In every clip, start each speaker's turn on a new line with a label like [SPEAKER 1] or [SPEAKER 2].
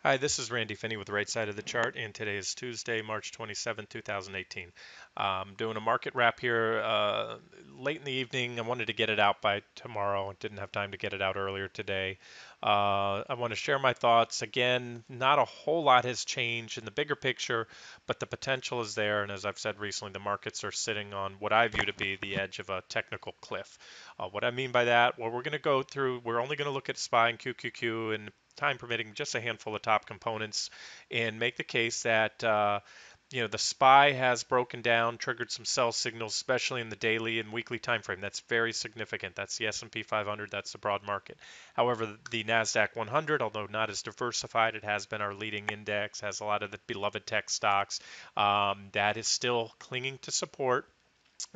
[SPEAKER 1] Hi, this is Randy Finney with the Right Side of the Chart, and today is Tuesday, March 27, 2018. Doing a market wrap here late in the evening. I wanted to get it out by tomorrow. Didn't have time to get it out earlier today. I want to share my thoughts. Again, not a whole lot has changed in the bigger picture, but the potential is there. And as I've said recently, the markets are sitting on what I view to be the edge of a technical cliff. What I mean by that, well, we're going to go through, we're only going to look at SPY and QQQ and time permitting, just a handful of top components, and make the case that the SPY has broken down, triggered some sell signals, especially in the daily and weekly time frame. That's very significant. That's the S&P 500. That's the broad market. However, the Nasdaq 100, although not as diversified, it has been our leading index. Has a lot of the beloved tech stocks. That is still clinging to support.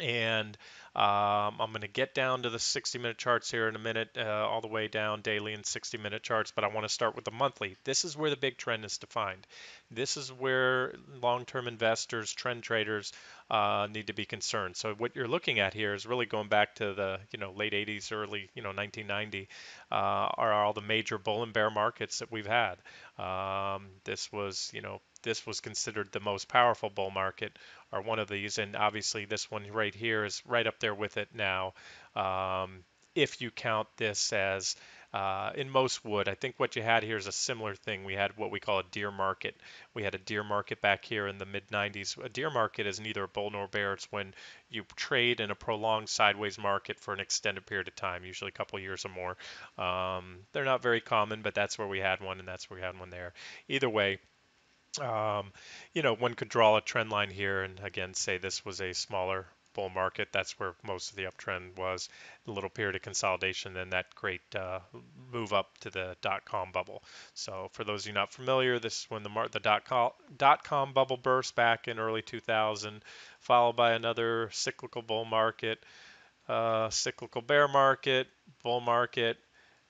[SPEAKER 1] And I'm going to get down to the 60-minute charts here in a minute, all the way down daily and 60-minute charts, but I want to start with the monthly. This is where the big trend is defined. This is where long-term investors, trend traders need to be concerned. So what you're looking at here is really going back to the late 80s, early 1990, are all the major bull and bear markets that we've had. This was considered the most powerful bull market, or one of these, and obviously this one right here is right up there with it now. If you count this as in most would, I think what you had here is a similar thing. We had what we call a deer market. We had a deer market back here in the mid 90s. A deer market is neither a bull nor bear. It's when you trade in a prolonged sideways market for an extended period of time, usually a couple of years or more. They're not very common, but that's where we had one, and that's where we had one there. Either way, one could draw a trend line here and again say this was a smaller bull market. That's where most of the uptrend was. A little period of consolidation, then that great move up to the dot-com bubble. So for those of you not familiar, this is when the dot-com bubble burst back in early 2000, followed by another cyclical bull market, cyclical bear market, bull market.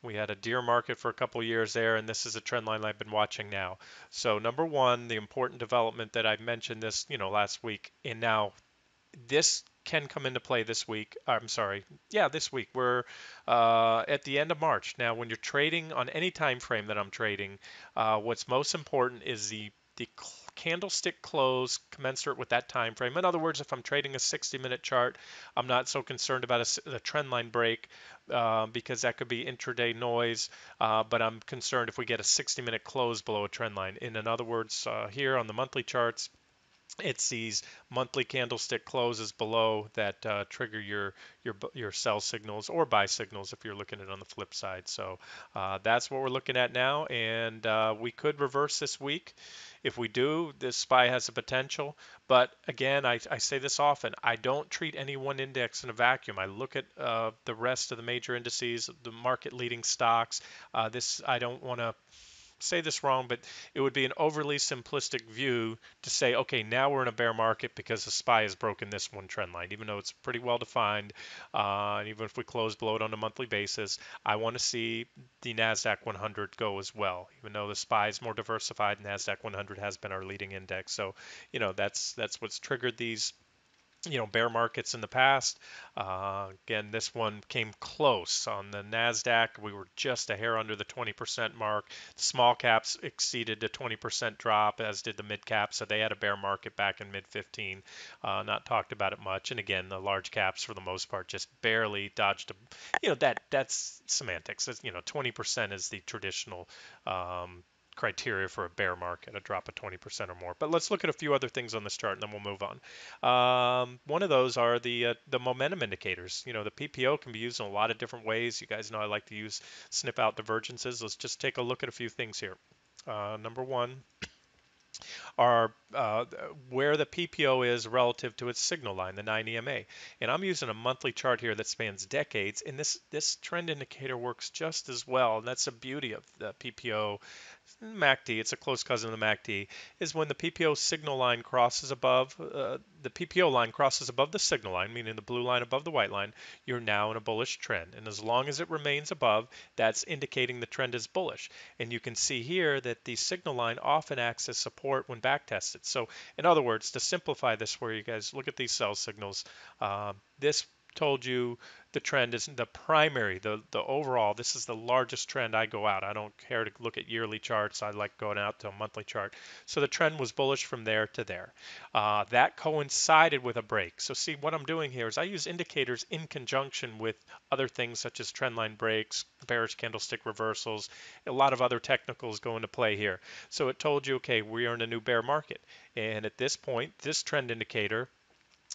[SPEAKER 1] We had a deer market for a couple years there, and this is a trend line I've been watching now. So number one, the important development that I mentioned this, last week, and now this can come into play this week. I'm sorry, yeah, this week. We're at the end of March. Now, when you're trading on any time frame that I'm trading, what's most important is the candlestick close commensurate with that time frame. In other words, if I'm trading a 60-minute chart, I'm not so concerned about a trend line break because that could be intraday noise. But I'm concerned if we get a 60-minute close below a trend line. In other words, here on the monthly charts, it's these monthly candlestick closes below that trigger your sell signals or buy signals if you're looking at it on the flip side. So that's what we're looking at now, and we could reverse this week. If we do, this SPY has the potential. But again, I say this often, I don't treat any one index in a vacuum. I look at the rest of the major indices, the market leading stocks. I don't want to say this wrong, but it would be an overly simplistic view to say, okay, now we're in a bear market because the SPY has broken this one trend line, even though it's pretty well defined. And even if we close below it on a monthly basis, I want to see the NASDAQ 100 go as well, even though the SPY is more diversified. NASDAQ 100 has been our leading index. So, that's what's triggered these bear markets in the past. Again, this one came close on the Nasdaq. We were just a hair under the 20% mark. The small caps exceeded the 20% drop, as did the mid caps. So they had a bear market back in mid 15. Not talked about it much. And again, the large caps for the most part just barely dodged. That's semantics. 20% is the traditional criteria for a bear market, a drop of 20% or more. But let's look at a few other things on this chart, and then we'll move on. One of those are the momentum indicators. The PPO can be used in a lot of different ways. You guys know I like to snip out divergences. Let's just take a look at a few things here. Number one, are where the PPO is relative to its signal line, the 9 EMA. And I'm using a monthly chart here that spans decades, and this trend indicator works just as well. And that's the beauty of the PPO. MACD, it's a close cousin of the MACD, is when the PPO signal line crosses above, the PPO line crosses above the signal line, meaning the blue line above the white line, you're now in a bullish trend. And as long as it remains above, that's indicating the trend is bullish. And you can see here that the signal line often acts as support when back tested. So in other words, to simplify this for you guys, look at these sell signals. This told you the trend isn't the primary, the overall. This is the largest trend I go out. I don't care to look at yearly charts. I like going out to a monthly chart. So the trend was bullish from there to there. That coincided with a break. So see what I'm doing here is I use indicators in conjunction with other things such as trendline breaks, bearish candlestick reversals, a lot of other technicals go into play here. So it told you, okay, we are in a new bear market. And at this point, this trend indicator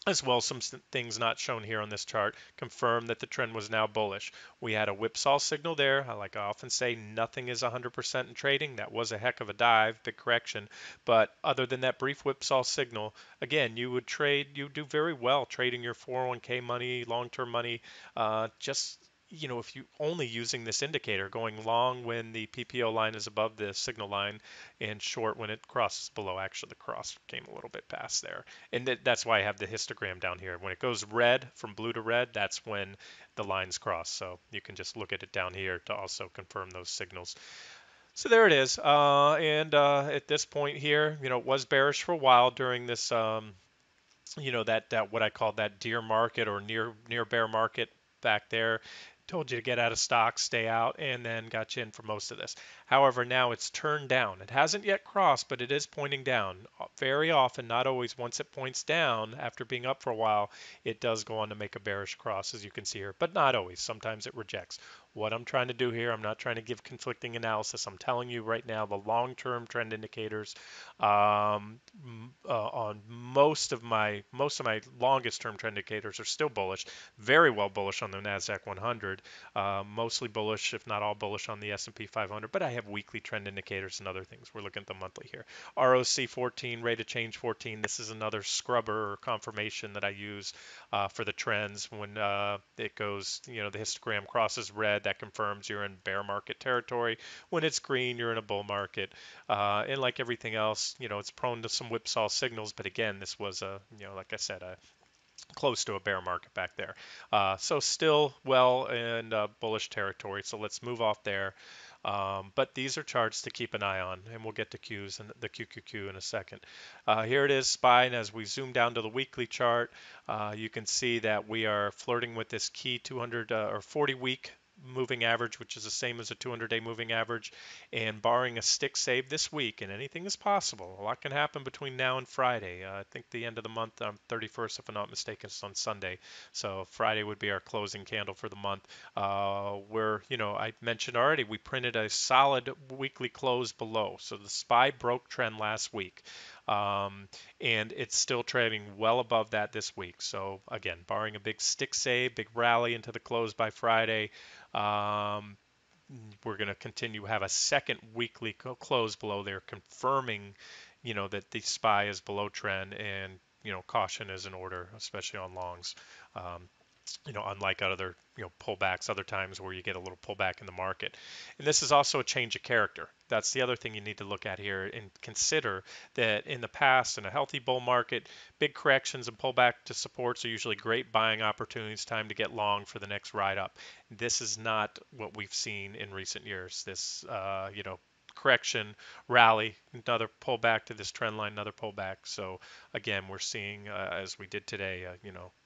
[SPEAKER 1] as well as some things not shown here on this chart, confirm that the trend was now bullish. We had a whipsaw signal there. Like I often say, nothing is 100% in trading. That was a heck of a dive, big correction. But other than that brief whipsaw signal, again, you would trade, you do very well trading your 401k money, long-term money, just if you only using this indicator, going long when the PPO line is above the signal line and short when it crosses below. Actually, the cross came a little bit past there. And that's why I have the histogram down here. When it goes red, from blue to red, that's when the lines cross. So you can just look at it down here to also confirm those signals. So there it is. And at this point here, it was bearish for a while during this, that what I call that deer market or near bear market back there. Told you to get out of stock, stay out, and then got you in for most of this. However, now it's turned down. It hasn't yet crossed, but it is pointing down. Very often, not always, once it points down after being up for a while, it does go on to make a bearish cross, as you can see here, but not always. Sometimes it rejects. What I'm trying to do here, I'm not trying to give conflicting analysis. I'm telling you right now the long-term trend indicators on most of my longest term trend indicators are still bullish, very well bullish on the Nasdaq 100, mostly bullish, if not all bullish on the S&P 500. But I have weekly trend indicators and other things. We're looking at the monthly here. ROC 14, rate of change 14. This is another scrubber or confirmation that I use for the trends. When it goes, the histogram crosses red, that confirms you're in bear market territory. When it's green, you're in a bull market. And like everything else, it's prone to some whipsaw signals. But again, this was like I said, close to a bear market back there. So still well in bullish territory. So let's move off there. But these are charts to keep an eye on, and we'll get to Qs and the QQQ in a second. Here it is, SPY, and as we zoom down to the weekly chart, you can see that we are flirting with this key 200 or 40-week moving average, which is the same as a 200-day moving average, and barring a stick save this week, and anything is possible. A lot can happen between now and Friday. I think the end of the month, 31st, if I'm not mistaken, is on Sunday. So Friday would be our closing candle for the month. I mentioned already, we printed a solid weekly close below. So the SPY broke trend last week. And it's still trading well above that this week. So again, barring a big stick save, big rally into the close by Friday, um, we're going to continue have a second weekly close below there, confirming, that the SPY is below trend and caution is in order, especially on longs. Um, unlike other, pullbacks, other times where you get a little pullback in the market. And this is also a change of character. That's the other thing you need to look at here and consider that in the past, in a healthy bull market, big corrections and pullback to supports are usually great buying opportunities, time to get long for the next ride up. This is not what we've seen in recent years. This, correction, rally, another pullback to this trend line, another pullback. So again, we're seeing, as we did today,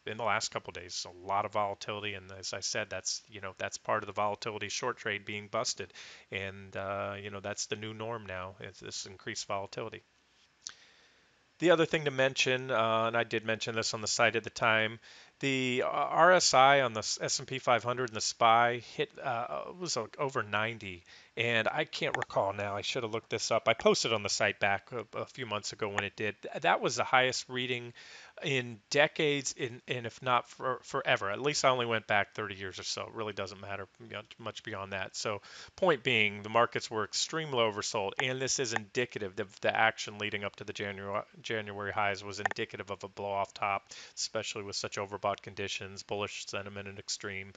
[SPEAKER 1] in the last couple of days, a lot of volatility. And as I said, that's part of the volatility short trade being busted. And, that's the new norm now, is this increased volatility. The other thing to mention, and I did mention this on the site at the time, the RSI on the S&P 500 and the SPY hit was over 90, and I can't recall now. I should have looked this up. I posted on the site back a few months ago when it did. That was the highest reading in decades, and if not forever. At least I only went back 30 years or so. It really doesn't matter much beyond that. So point being, the markets were extremely oversold, and this is indicative. The action leading up to the January highs was indicative of a blow-off top, especially with such overbought conditions, bullish sentiment and extreme,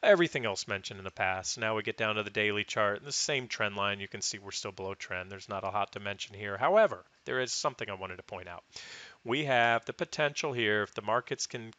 [SPEAKER 1] everything else mentioned in the past. Now we get down to the daily chart, and the same trend line. You can see we're still below trend. There's not a lot to mention here. However, there is something I wanted to point out. We have the potential here, if the markets can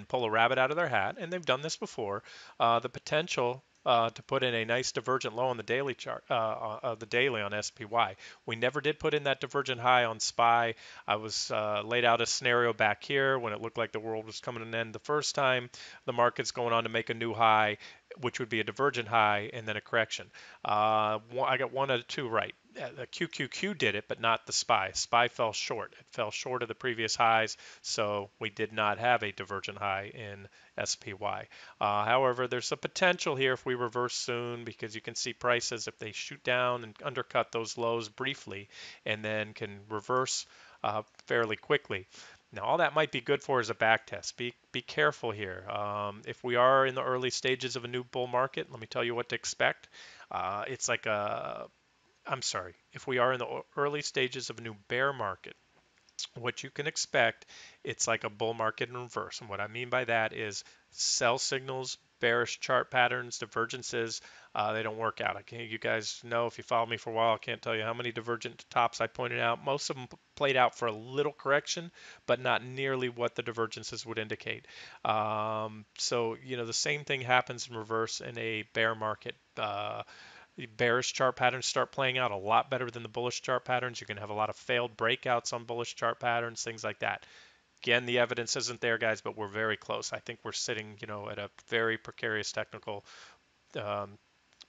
[SPEAKER 1] pull a rabbit out of their hat, and they've done this before, the potential to put in a nice divergent low on the daily chart, the daily on SPY. We never did put in that divergent high on SPY. I was laid out a scenario back here when it looked like the world was coming to an end the first time. The market's going on to make a new high, which would be a divergent high and then a correction. I got one out of two right. The QQQ did it, but not the SPY. SPY fell short. It fell short of the previous highs, so we did not have a divergent high in SPY. However, there's a potential here if we reverse soon, because you can see prices, if they shoot down and undercut those lows briefly and then can reverse fairly quickly. Now, all that might be good for is a back test. Be careful here. If we are in the early stages of a new bull market, let me tell you what to expect. It's like a, I'm sorry, if we are in the early stages of a new bear market, what you can expect, it's like a bull market in reverse. And what I mean by that is sell signals, bearish chart patterns, divergences, they don't work out. You guys know, if you follow me for a while, I can't tell you how many divergent tops I pointed out. Most of them played out for a little correction, but not nearly what the divergences would indicate. So, the same thing happens in reverse in a bear market. The bearish chart patterns start playing out a lot better than the bullish chart patterns. You're going to have a lot of failed breakouts on bullish chart patterns, things like that. Again, the evidence isn't there, guys, but we're very close. I think we're sitting, at a very precarious technical um,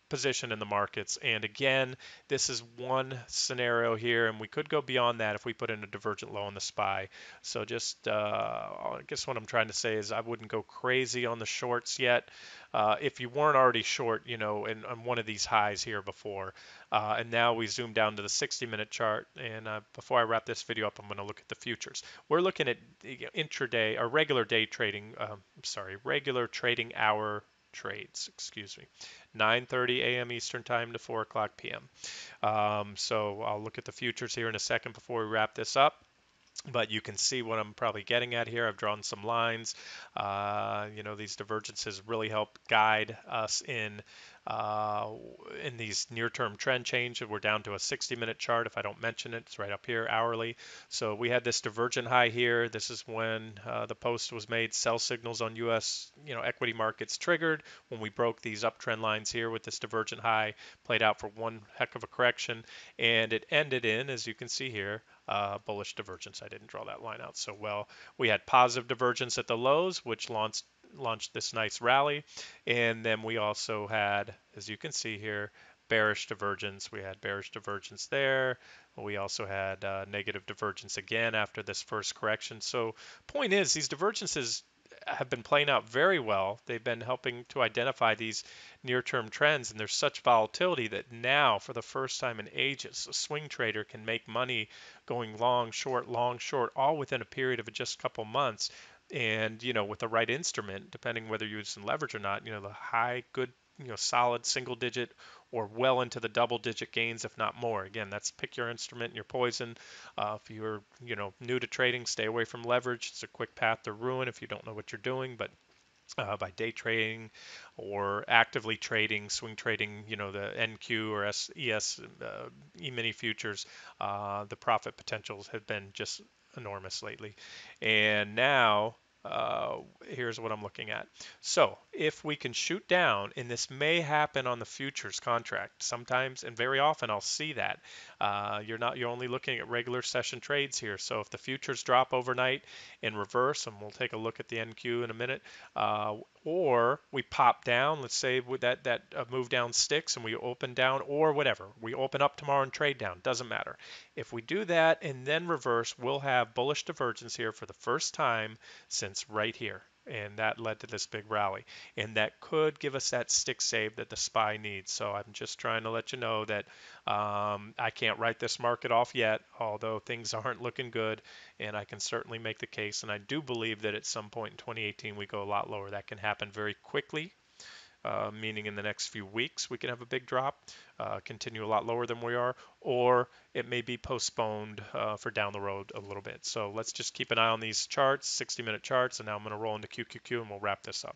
[SPEAKER 1] position in the markets. And again, this is one scenario here, and we could go beyond that if we put in a divergent low on the SPY. So just, I guess what I'm trying to say is I wouldn't go crazy on the shorts yet. If you weren't already short, in one of these highs here before. And now we zoom down to the 60-minute chart. And before I wrap this video up, I'm going to look at the futures. We're looking at intraday or regular day trading. Regular trading hour trades. Excuse me. 9:30 a.m. Eastern Time to 4 o'clock p.m. So I'll look at the futures here in a second before we wrap this up. But you can see what I'm probably getting at here. I've drawn some lines. These divergences really help guide us uh, in these near-term trend change. We're down to a 60-minute chart. If I don't mention it, it's right up here, hourly. So we had this divergent high here. This is when the post was made. Sell signals on U.S. Equity markets triggered when we broke these uptrend lines here with this divergent high. Played out for one heck of a correction, and it ended in, as you can see here, bullish divergence. I didn't draw that line out so well. We had positive divergence at the lows, which launched this nice rally. And then we also had, as you can see here, bearish divergence. We had bearish divergence there. We also had negative divergence again after this first correction. So point is, these divergences have been playing out very well. They've been helping to identify these near-term trends, and there's such volatility that now, for the first time in ages, a swing trader can make money going long, short, all within a period of just a couple months. And with the right instrument, depending whether you're using leverage or not, the high, good, solid single digit or well into the double digit gains, if not more. Again, that's pick your instrument and your poison. If you're, new to trading, stay away from leverage. It's a quick path to ruin if you don't know what you're doing. But by day trading or actively trading, swing trading, the NQ or ES E-mini futures, the profit potentials have been just enormous lately. And now here's what I'm looking at. So if we can shoot down, and this may happen on the futures contract sometimes, and very often I'll see that. You're only looking at regular session trades here. So if the futures drop overnight in reverse, and we'll take a look at the NQ in a minute, or we pop down, let's say that move down sticks and we open down, or whatever, we open up tomorrow and trade down, doesn't matter. If we do that and then reverse, we'll have bullish divergence here for the first time since right here. And that led to this big rally. And that could give us that stick save that the SPY needs. So I'm just trying to let you know that I can't write this market off yet, although things aren't looking good. And I can certainly make the case. And I do believe that at some point in 2018 we go a lot lower. That can happen very quickly. Meaning in the next few weeks we can have a big drop, continue a lot lower than we are, or it may be postponed for down the road a little bit. So let's just keep an eye on these charts, 60-minute charts, and now I'm going to roll into QQQ and we'll wrap this up.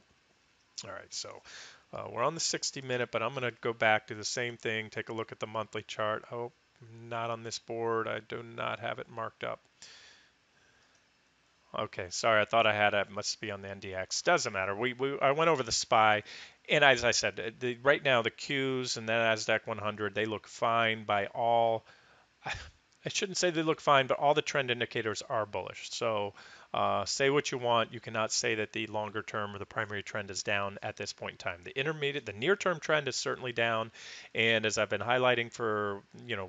[SPEAKER 1] All right, so we're on the 60-minute, but I'm going to go back to the same thing, take a look at the monthly chart. Oh, not on this board. I do not have it marked up. Okay, sorry, I thought I had it. Must be on the NDX. Doesn't matter. I went over the SPY, And as I said, right now the Qs and the Nasdaq 100 they look fine by all. I shouldn't say they look fine, but all the trend indicators are bullish. So say what you want, you cannot say that the longer term or the primary trend is down at this point in time. The intermediate, the near term trend is certainly down, and as I've been highlighting for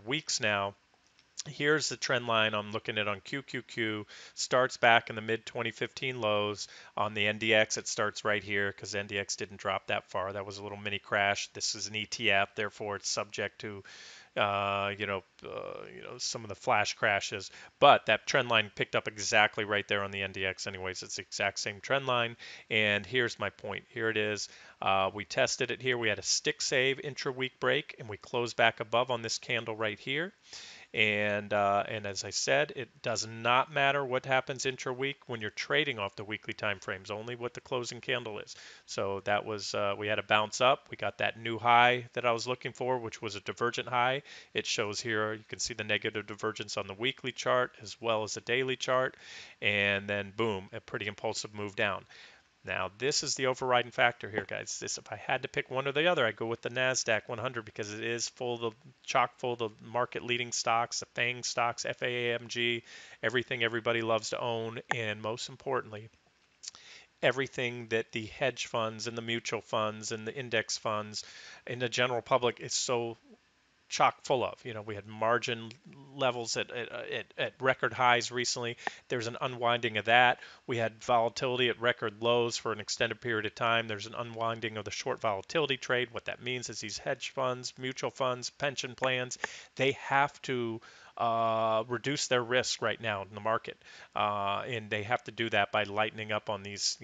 [SPEAKER 1] weeks now, here's the trend line I'm looking at on QQQ. Starts back in the mid 2015 lows. On the NDX, it starts right here because NDX didn't drop that far. That was a little mini crash. This is an ETF, therefore it's subject to some of the flash crashes. But that trend line picked up exactly right there on the NDX. Anyways, it's the exact same trend line. And here's my point. Here it is. We tested it here. We had a stick save intra-week break, and we closed back above on this candle right here. And as I said, it does not matter what happens intra-week when you're trading off the weekly time frames, only what the closing candle is. So that was we had a bounce up. We got that new high that I was looking for, which was a divergent high. It shows here. You can see the negative divergence on the weekly chart as well as the daily chart, and then boom, a pretty impulsive move down. Now, this is the overriding factor here, guys. This, if I had to pick one or the other, I'd go with the NASDAQ 100 because it is chock full of market-leading stocks, the FANG stocks, FAAMG, everything everybody loves to own, and most importantly, everything that the hedge funds and the mutual funds and the index funds and the general public is so chock full of. We had margin levels at record highs recently. There's an unwinding of that. We had volatility at record lows for an extended period of time. There's an unwinding of the short volatility trade. What that means is these hedge funds, mutual funds, pension plans, they have to reduce their risk right now in the market, and they have to do that by lightening up on these,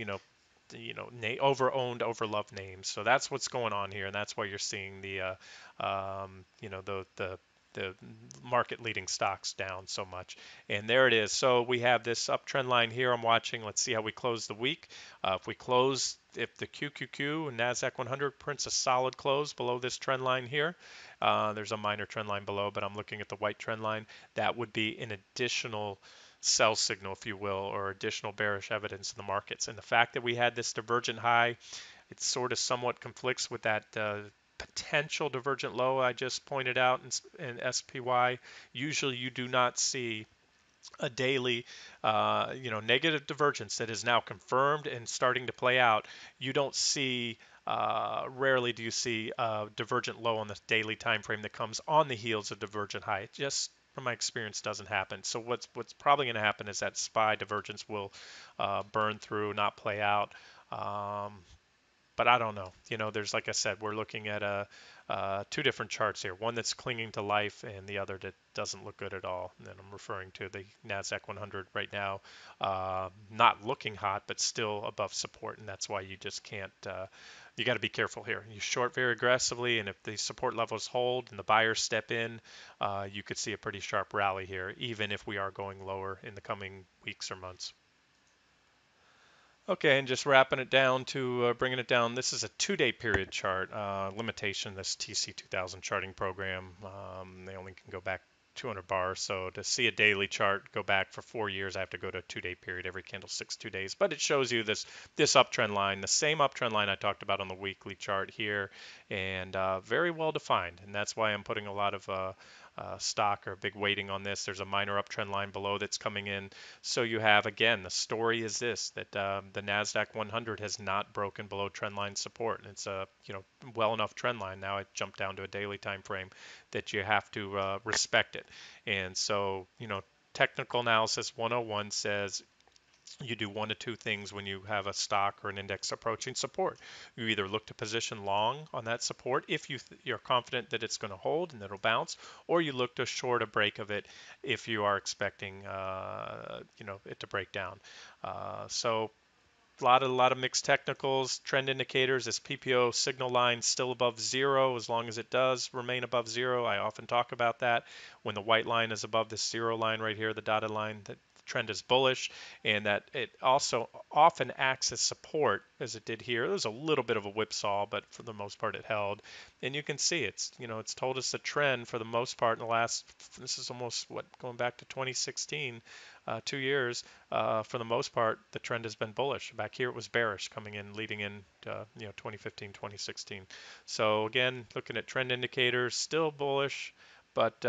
[SPEAKER 1] over-owned, over-loved names. So that's what's going on here, and that's why you're seeing the market-leading stocks down so much. And there it is. So we have this uptrend line here I'm watching. Let's see how we close the week. If the QQQ and Nasdaq 100 prints a solid close below this trend line here, there's a minor trend line below, but I'm looking at the white trend line. That would be an additional sell signal, if you will, or additional bearish evidence in the markets. And the fact that we had this divergent high, it sort of somewhat conflicts with that potential divergent low I just pointed out in SPY. Usually you do not see a daily, negative divergence that is now confirmed and starting to play out. You don't see rarely do you see a divergent low on the daily time frame that comes on the heels of divergent high. It just, from my experience, doesn't happen. So what's probably going to happen is that SPY divergence will burn through, not play out. But I don't know. There's, like I said, we're looking at two different charts here. One that's clinging to life, and the other that doesn't look good at all. And I'm referring to the Nasdaq 100 right now, not looking hot, but still above support, and that's why you just can't. You got to be careful here. You short very aggressively, and if the support levels hold and the buyers step in, you could see a pretty sharp rally here, even if we are going lower in the coming weeks or months. Okay, and just wrapping it down to bringing it down. This is a 2-day period chart limitation. This TC 2000 charting program. They only can go back 200 bars. So to see a daily chart go back for 4 years, I have to go to a 2-day period. Every candlestick's 2 days. But it shows you this uptrend line, the same uptrend line I talked about on the weekly chart here, and very well defined. And that's why I'm putting a lot of stock or big weighting on this. There's a minor uptrend line below that's coming in. So you have, again, the story is this, that the NASDAQ 100 has not broken below trend line support. And it's a well enough trend line. Now it jumped down to a daily time frame that you have to respect it. And so, technical analysis 101 says you do one of two things when you have a stock or an index approaching support. You either look to position long on that support if you're confident that it's going to hold and that it'll bounce, or you look to short a break of it if you are expecting it to break down. So a lot of mixed technicals, trend indicators. This PPO signal line still above zero. As long as it does remain above zero, I often talk about that. When the white line is above this zero line right here, the dotted line, trend is bullish, and that it also often acts as support, as it did here. There was a little bit of a whipsaw, but for the most part it held. And you can see it's told us the trend for the most part in the last, this is almost what, going back to 2016, 2 years. For the most part, the trend has been bullish. Back here it was bearish coming in, leading in 2015, 2016. So again, looking at trend indicators, still bullish, but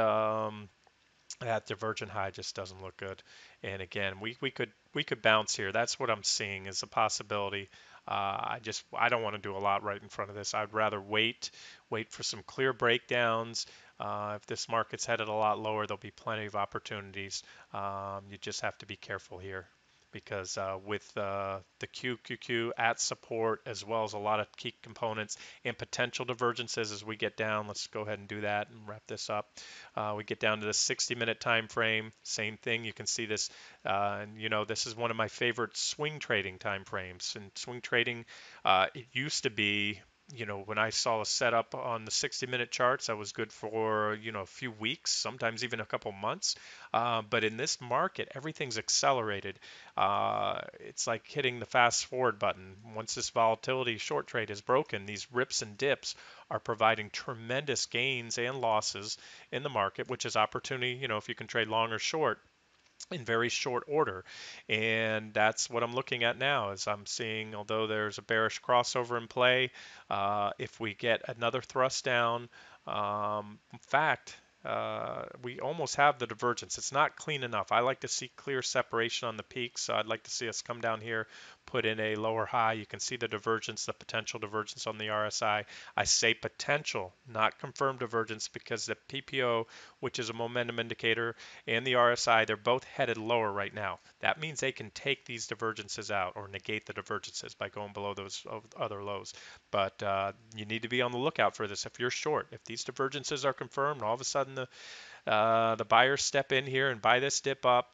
[SPEAKER 1] that divergent high just doesn't look good. And again, we could bounce here. That's what I'm seeing is a possibility. I don't want to do a lot right in front of this. I'd rather wait for some clear breakdowns. If this market's headed a lot lower, there'll be plenty of opportunities. You just have to be careful here because with the QQQ at support, as well as a lot of key components and potential divergences as we get down, let's go ahead and do that and wrap this up. We get down to the 60-minute time frame. Same thing. You can see this, and this is one of my favorite swing trading time frames. And swing trading, it used to be, when I saw a setup on the 60-minute charts, that was good for, a few weeks, sometimes even a couple months. But in this market, everything's accelerated. It's like hitting the fast forward button. Once this volatility short trade is broken, these rips and dips are providing tremendous gains and losses in the market, which is opportunity, if you can trade long or short in very short order. And that's what I'm looking at now as I'm seeing, although there's a bearish crossover in play, if we get another thrust down, in fact, we almost have the divergence. It's not clean enough. I like to see clear separation on the peaks, so I'd like to see us come down here, put in a lower high. You can see the divergence, the potential divergence on the RSI. I say potential, not confirmed divergence, because the PPO, which is a momentum indicator, and the RSI, they're both headed lower right now. That means they can take these divergences out or negate the divergences by going below those other lows. But you need to be on the lookout for this if you're short. If these divergences are confirmed, all of a sudden the buyers step in here and buy this dip up.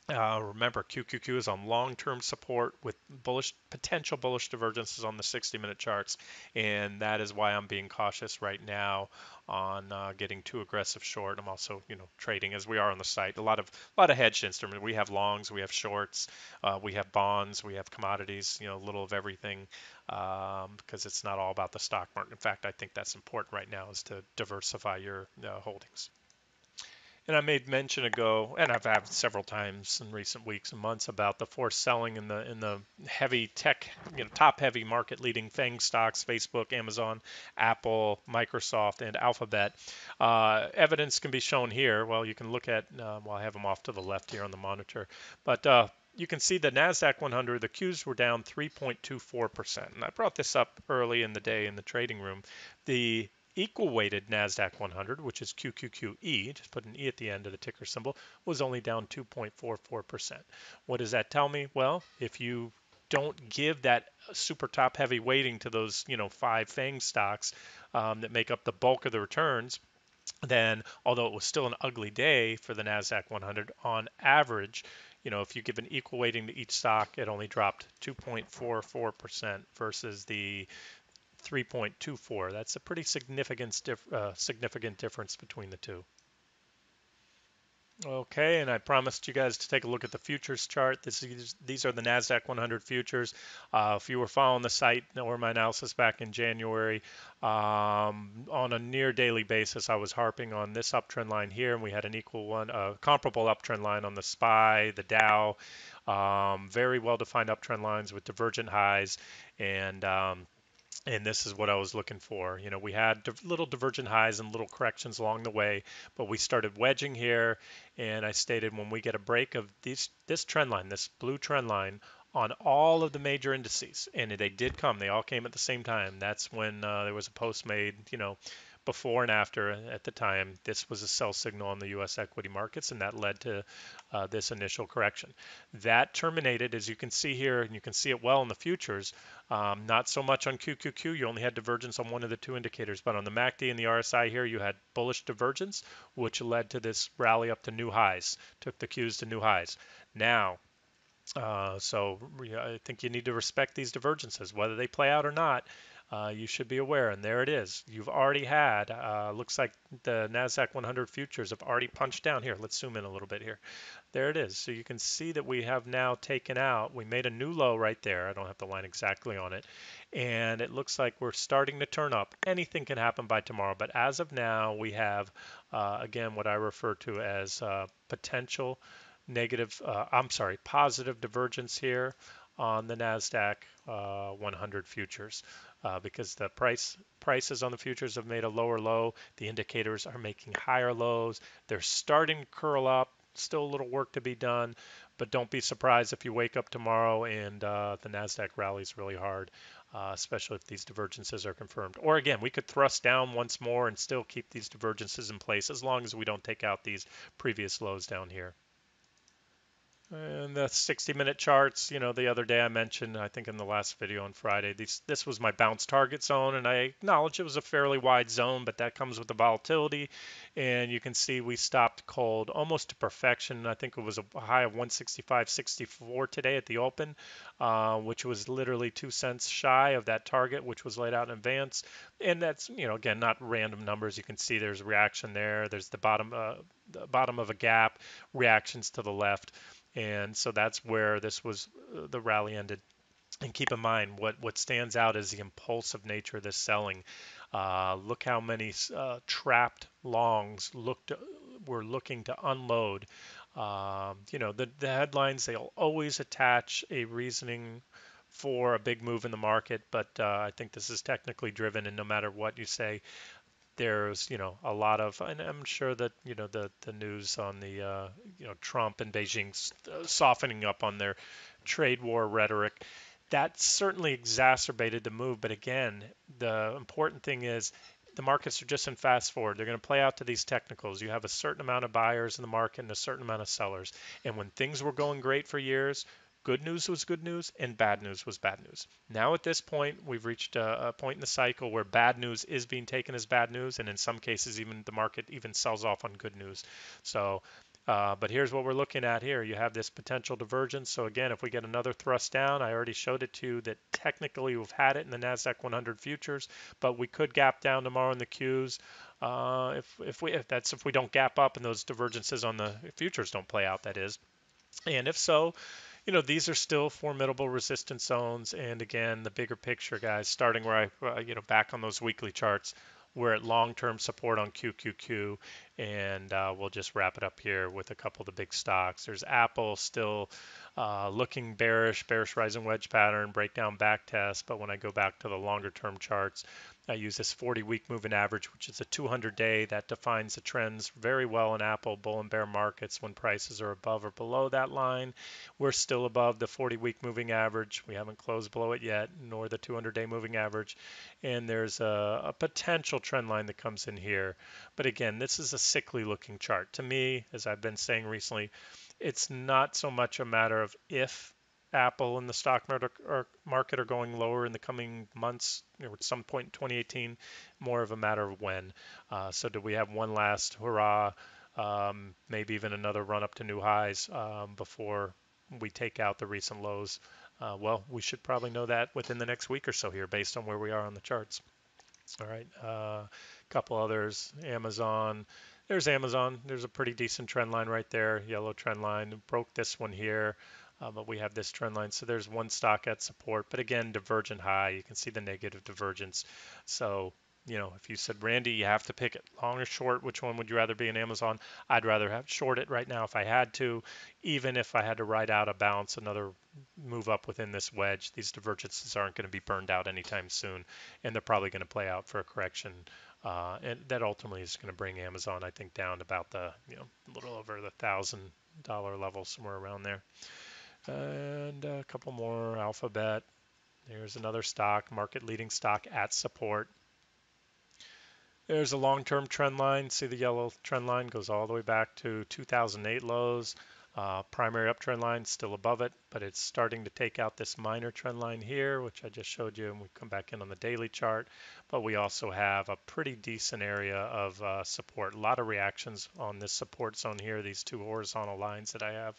[SPEAKER 1] Remember, QQQ is on long-term support with potential bullish divergences on the 60-minute charts, and that is why I'm being cautious right now on getting too aggressive short. I'm also, trading as we are on the site. A lot of hedged instruments. We have longs, we have shorts, we have bonds, we have commodities. A little of everything, because it's not all about the stock market. In fact, I think that's important right now is to diversify your holdings. And I made mention ago, and I've had several times in recent weeks and months about the forced selling in the heavy tech, top heavy market leading FANG stocks, Facebook, Amazon, Apple, Microsoft, and Alphabet. Evidence can be shown here. Well, you can look at, well, I have them off to the left here on the monitor, but you can see the NASDAQ 100, the Qs were down 3.24%. And I brought this up early in the day in the trading room. The equal weighted NASDAQ 100, which is QQQE, just put an E at the end of the ticker symbol, was only down 2.44%. What does that tell me? Well, if you don't give that super top heavy weighting to those, 5 FANG stocks that make up the bulk of the returns, then although it was still an ugly day for the NASDAQ 100, on average, if you give an equal weighting to each stock, it only dropped 2.44% versus the 3.24. That's a pretty significant difference between the two. Okay, and I promised you guys to take a look at the futures chart. These are the NASDAQ 100 futures. If you were following the site or my analysis back in January, on a near daily basis, I was harping on this uptrend line here, and we had an equal one, comparable uptrend line on the SPY, the Dow, very well-defined uptrend lines with divergent highs, and this is what I was looking for. We had little divergent highs and little corrections along the way, but we started wedging here, and I stated when we get a break of this trend line, this blue trend line, on all of the major indices, and they did come. They all came at the same time. That's when there was a post made, before and after at the time. This was a sell signal on the U.S. equity markets, and that led to this initial correction. That terminated, as you can see here, and you can see it well in the futures. Not so much on QQQ. You only had divergence on one of the two indicators, but on the MACD and the RSI here, you had bullish divergence, which led to this rally up to new highs, took the Qs to new highs. Now, so I think you need to respect these divergences, whether they play out or not. you should be aware. And there it is. You've already had, looks like the NASDAQ 100 futures have already punched down. Here, let's zoom in a little bit here. There it is. So you can see that we have now taken out, we made a new low right there. I don't have the line exactly on it. And it looks like we're starting to turn up. Anything can happen by tomorrow. But as of now, we have, again, what I refer to as potential negative, I'm sorry, positive divergence here on the NASDAQ 100 futures because the prices on the futures have made a lower low. The indicators are making higher lows. They're starting to curl up. Still a little work to be done, but don't be surprised if you wake up tomorrow and the NASDAQ rallies really hard, especially if these divergences are confirmed. Or again, we could thrust down once more and still keep these divergences in place as long as we don't take out these previous lows down here. And the 60-minute charts, the other day I mentioned, I think in the last video on Friday, this was my bounce target zone, and I acknowledge it was a fairly wide zone, but that comes with the volatility. And you can see we stopped cold almost to perfection. I think it was a high of 165.64 today at the open, which was literally 2 cents shy of that target, which was laid out in advance. And that's, again, not random numbers. You can see there's reaction there. There's the bottom of a gap, reactions to the left. And so that's where this was the rally ended. And keep in mind what stands out is the impulsive nature of this selling. Look how many trapped longs were looking to unload. The headlines, they'll always attach a reasoning for a big move in the market, but I think this is technically driven, and no matter what you say, there's a lot of, and I'm sure that the news on the Trump and Beijing softening up on their trade war rhetoric, that certainly exacerbated the move. But again, the important thing is the markets are just in fast forward. They're going to play out to these technicals. You have a certain amount of buyers in the market and a certain amount of sellers. And when things were going great for years, good news was good news and bad news was bad news. Now at this point, we've reached a point in the cycle where bad news is being taken as bad news, and in some cases, even the market even sells off on good news. So, but here's what we're looking at here. You have this potential divergence. So again, if we get another thrust down, I already showed it to you that technically we've had it in the NASDAQ 100 futures, but we could gap down tomorrow in the Qs. If we don't gap up and those divergences on the futures don't play out, that is. And if so, these are still formidable resistance zones. And again, the bigger picture, guys, starting where back on those weekly charts, we're at long-term support on QQQ, and we'll just wrap it up here with a couple of the big stocks. There's Apple still looking bearish rising wedge pattern, breakdown back test. But when I go back to the longer-term charts, I use this 40-week moving average, which is a 200-day that defines the trends very well in Apple bull and bear markets when prices are above or below that line. We're still above the 40-week moving average. We haven't closed below it yet, nor the 200-day moving average. And there's a potential trend line that comes in here. But again, this is a sickly looking chart. To me, as I've been saying recently, it's not so much a matter of if Apple and the stock market are going lower in the coming months, at some point in 2018, more of a matter of when. So do we have one last hurrah, maybe even another run up to new highs before we take out the recent lows? Well, we should probably know that within the next week or so here based on where we are on the charts. All right, a couple others. Amazon. There's Amazon. There's a pretty decent trend line right there. Yellow trend line. Broke this one here, but we have this trend line. So there's one stock at support. But again, divergent high. You can see the negative divergence. So, if you said, Randy, you have to pick it long or short, which one would you rather be in Amazon? I'd rather have short it right now if I had to, even if I had to ride out a bounce, another move up within this wedge. These divergences aren't going to be burned out anytime soon, and they're probably going to play out for a correction. And that ultimately is going to bring Amazon, I think, down to about the, a little over the $1,000 level, somewhere around there. And a couple more. Alphabet. There's another stock, market leading stock at support. There's a long-term trend line. See the yellow trend line goes all the way back to 2008 lows. Primary uptrend line still above it, but it's starting to take out this minor trend line here, which I just showed you, and we come back in on the daily chart. But we also have a pretty decent area of support. A lot of reactions on this support zone here, these two horizontal lines that I have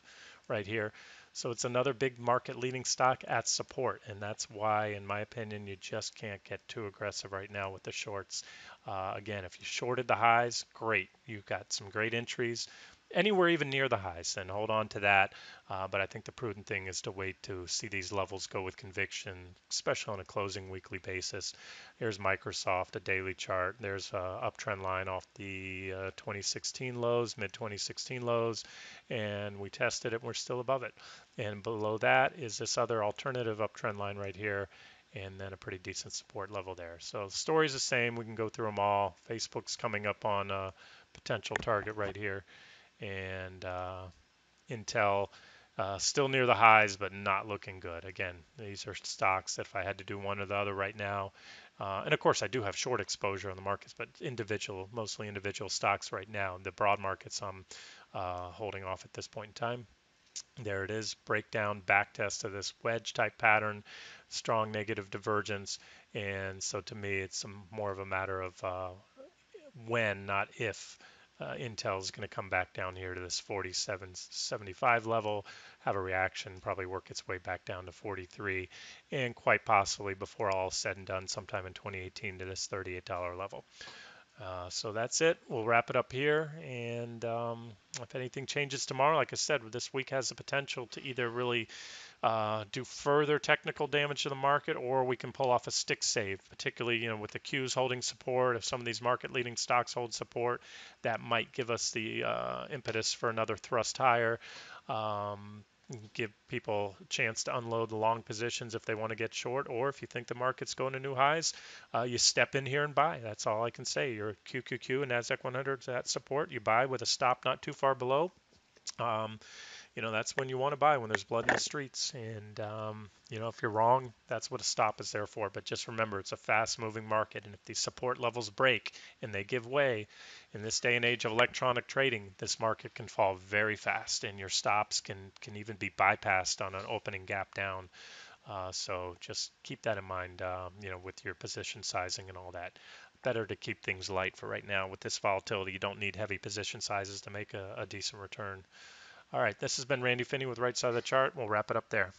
[SPEAKER 1] right here. So it's another big market leading stock at support, and that's why, in my opinion, you just can't get too aggressive right now with the shorts. Again, if you shorted the highs, great. You've got some great entries anywhere even near the highs, then hold on to that. But I think the prudent thing is to wait to see these levels go with conviction, especially on a closing weekly basis. Here's Microsoft, a daily chart. There's a uptrend line off the 2016 lows, mid 2016 lows, and we tested it. We're still above it. And below that is this other alternative uptrend line right here, and then a pretty decent support level there. So the story's the same. We can go through them all. Facebook's coming up on a potential target right here, and Intel still near the highs, but not looking good. Again, these are stocks that if I had to do one or the other right now, and of course I do have short exposure on the markets, but mostly individual stocks right now. The broad markets I'm holding off at this point in time. There it is, breakdown, back test of this wedge type pattern, strong negative divergence. And so to me, it's more of a matter of when, not if, Intel is going to come back down here to this 47.75 level, have a reaction, probably work its way back down to 43, and quite possibly before all is said and done, sometime in 2018 to this $38 level. So that's it. We'll wrap it up here. And if anything changes tomorrow, like I said, this week has the potential to either really do further technical damage to the market, or we can pull off a stick save, particularly with the Qs holding support. If some of these market leading stocks hold support, that might give us the impetus for another thrust higher. Give people a chance to unload the long positions if they want to get short, or if you think the market's going to new highs, you step in here and buy. That's all I can say. Your QQQ and NASDAQ 100 at support, you buy with a stop not too far below. Um, that's when you want to buy, when there's blood in the streets. And, if you're wrong, that's what a stop is there for. But just remember, it's a fast moving market. And if these support levels break and they give way, in this day and age of electronic trading, this market can fall very fast, and your stops can even be bypassed on an opening gap down. So just keep that in mind, with your position sizing and all that. Better to keep things light for right now. With this volatility, you don't need heavy position sizes to make a decent return. All right, this has been Randy Finney with Right Side of the Chart. We'll wrap it up there.